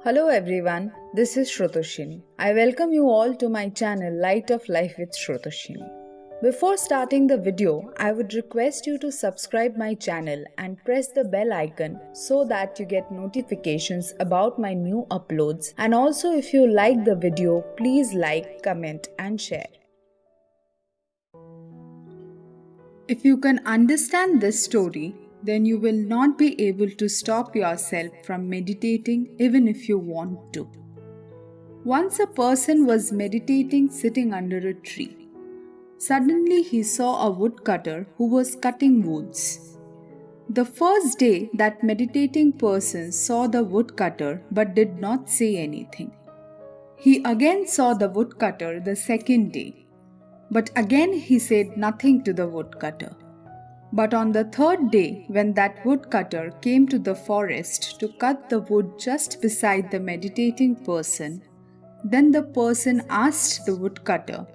Hello everyone, this is Shrutoshini. I welcome you all to my channel Light of Life with Shrutoshini. Before starting the video, I would request you to subscribe my channel and press the bell icon so that you get notifications about my new uploads, and also if you like the video, please like, comment and share. If you can understand this story, then you will not be able to stop yourself from meditating even if you want to. Once a person was meditating sitting under a tree. Suddenly he saw a woodcutter who was cutting woods. The first day that meditating person saw the woodcutter but did not say anything. He again saw the woodcutter the second day, but again he said nothing to the woodcutter. But on the third day, when that woodcutter came to the forest to cut the wood just beside the meditating person, then the person asked the woodcutter,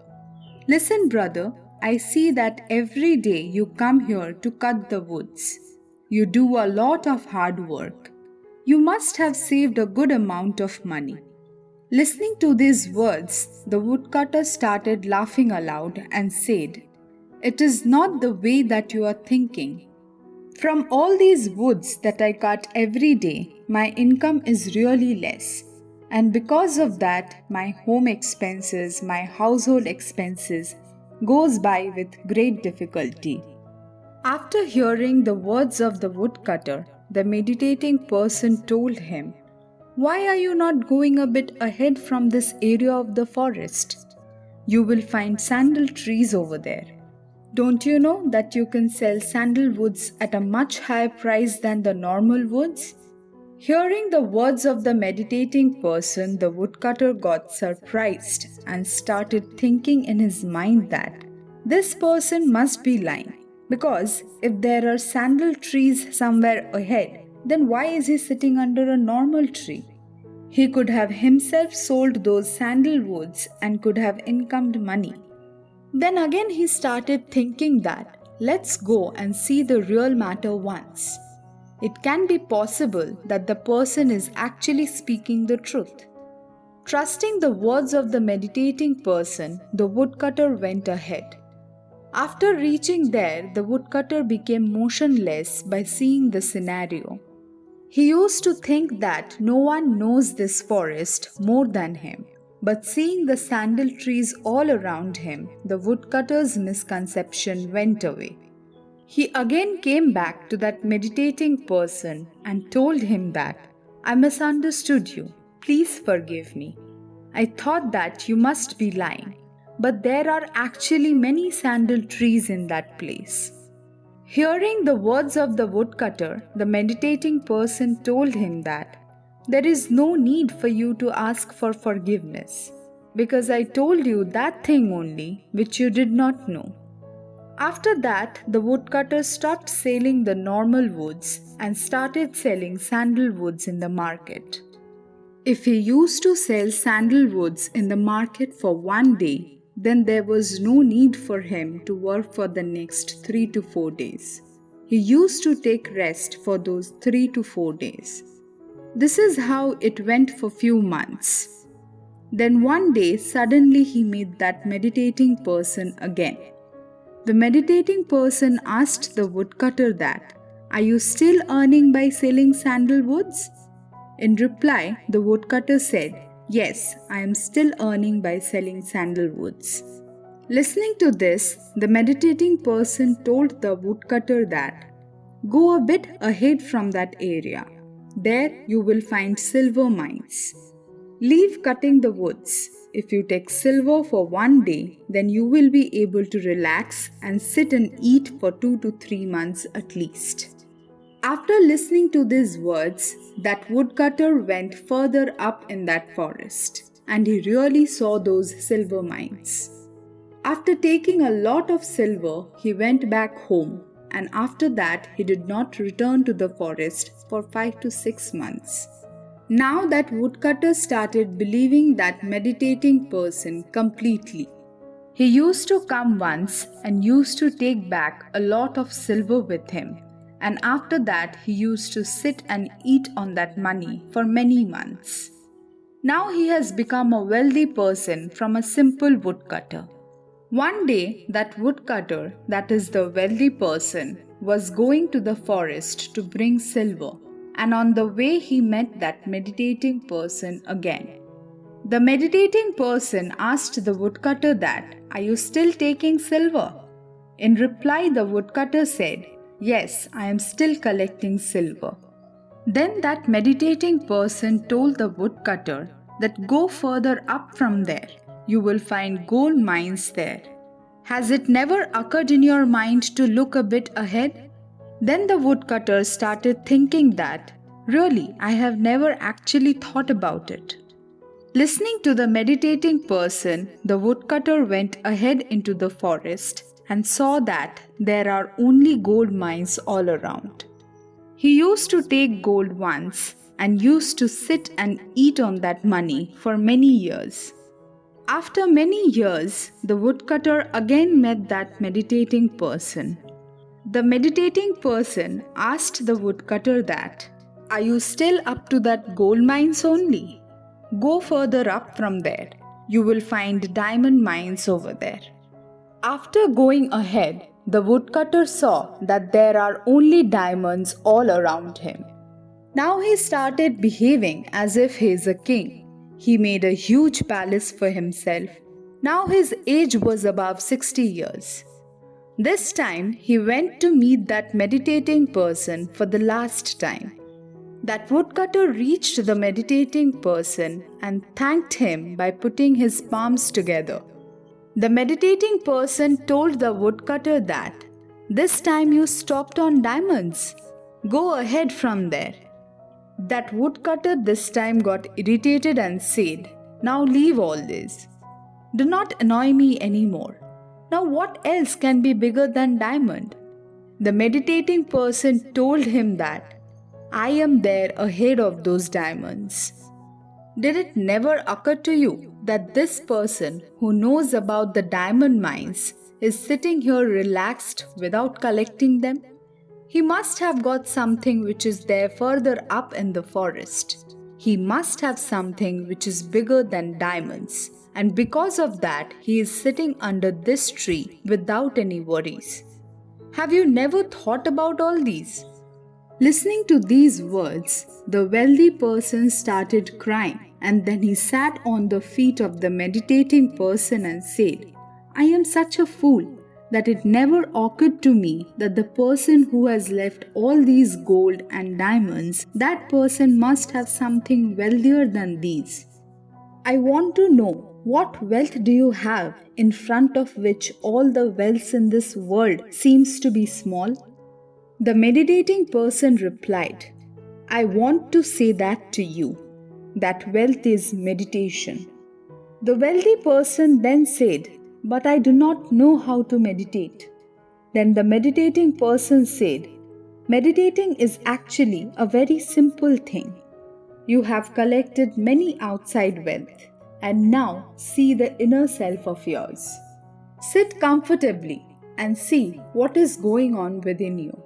"Listen, brother, I see that every day you come here to cut the woods. You do a lot of hard work. You must have saved a good amount of money." Listening to these words, the woodcutter started laughing aloud and said, "It is not the way that you are thinking. From all these woods that I cut every day, my income is really less. And because of that, my home expenses, my household expenses goes by with great difficulty." After hearing the words of the woodcutter, the meditating person told him, "Why are you not going a bit ahead from this area of the forest? You will find sandal trees over there. Don't you know that you can sell sandalwoods at a much higher price than the normal woods?" Hearing the words of the meditating person, the woodcutter got surprised and started thinking in his mind that this person must be lying, because if there are sandal trees somewhere ahead, then why is he sitting under a normal tree? He could have himself sold those sandalwoods and could have incomed money. Then again he started thinking that let's go and see the real matter once. It can be possible that the person is actually speaking the truth. Trusting the words of the meditating person, the woodcutter went ahead. After reaching there, the woodcutter became motionless by seeing the scenario. He used to think that no one knows this forest more than him. But seeing the sandal trees all around him, the woodcutter's misconception went away. He again came back to that meditating person and told him that, "I misunderstood you. Please forgive me. I thought that you must be lying, but there are actually many sandal trees in that place." Hearing the words of the woodcutter, the meditating person told him that, "There is no need for you to ask for forgiveness, because I told you that thing only which you did not know." After that, the woodcutter stopped selling the normal woods and started selling sandalwoods in the market. If he used to sell sandalwoods in the market for one day, then there was no need for him to work for the next 3 to 4 days. He used to take rest for those 3 to 4 days. This is how it went for few months. Then one day suddenly he met that meditating person again. The meditating person asked the woodcutter that, "Are you still earning by selling sandalwoods?" In reply, the woodcutter said, "Yes, I am still earning by selling sandalwoods." Listening to this, the meditating person told the woodcutter that, "Go a bit ahead from that area. There you will find silver mines. Leave cutting the woods. If you take silver for one day, then you will be able to relax and sit and eat for 2 to 3 months at least." After listening to these words, that woodcutter went further up in that forest, and he really saw those silver mines. After taking a lot of silver, he went back home, and after that he did not return to the forest for 5 to 6 months. Now that woodcutter started believing that meditating person completely. He used to come once and used to take back a lot of silver with him, and after that he used to sit and eat on that money for many months. Now he has become a wealthy person from a simple woodcutter. One day, that woodcutter, that is the wealthy person, was going to the forest to bring silver, and on the way he met that meditating person again. The meditating person asked the woodcutter that, "Are you still taking silver?" In reply, the woodcutter said, "Yes, I am still collecting silver." Then that meditating person told the woodcutter that go further up from there. You will find gold mines there. Has it never occurred in your mind to look a bit ahead? Then the woodcutter started thinking that, really, I have never actually thought about it. Listening to the meditating person, the woodcutter went ahead into the forest and saw that there are only gold mines all around. He used to take gold once and used to sit and eat on that money for many years. After many years, the woodcutter again met that meditating person. The meditating person asked the woodcutter that, "Are you still up to that gold mines only? Go further up from there. You will find diamond mines over there." After going ahead, the woodcutter saw that there are only diamonds all around him. Now he started behaving as if he is a king. He made a huge palace for himself. Now his age was above 60 years. This time he went to meet that meditating person for the last time. That woodcutter reached the meditating person and thanked him by putting his palms together. The meditating person told the woodcutter that, "This time you stopped on diamonds. Go ahead from there." That woodcutter this time got irritated and said, "Now leave all this. Do not annoy me anymore. Now what else can be bigger than diamond?" The meditating person told him that, "I am there ahead of those diamonds." Did it never occur to you that this person who knows about the diamond mines is sitting here relaxed without collecting them? He must have got something which is there further up in the forest. He must have something which is bigger than diamonds, and because of that, he is sitting under this tree without any worries. Have you never thought about all these? Listening to these words, the wealthy person started crying, and then he sat on the feet of the meditating person and said, "I am such a fool that it never occurred to me that the person who has left all these gold and diamonds, that person must have something wealthier than these. I want to know, what wealth do you have in front of which all the wealth in this world seems to be small?" The meditating person replied, "I want to say that to you, that wealth is meditation." The wealthy person then said, "But I do not know how to meditate." Then the meditating person said, "Meditating is actually a very simple thing. You have collected many outside wealth, and now see the inner self of yours. Sit comfortably and see what is going on within you.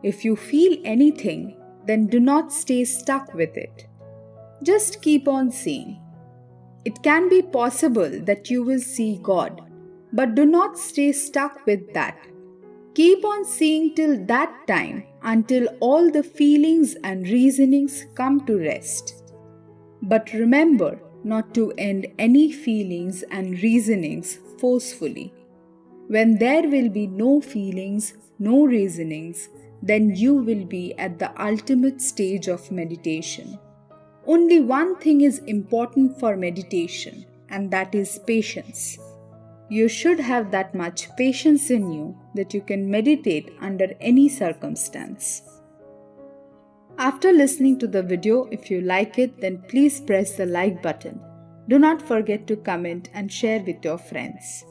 If you feel anything, then do not stay stuck with it. Just keep on seeing. It can be possible that you will see God, but do not stay stuck with that. Keep on seeing till that time, until all the feelings and reasonings come to rest. But remember not to end any feelings and reasonings forcefully. When there will be no feelings, no reasonings, then you will be at the ultimate stage of meditation. Only one thing is important for meditation, and that is patience. You should have that much patience in you that you can meditate under any circumstance. After listening to the video, if you like it, then please press the like button. Do not forget to comment and share with your friends.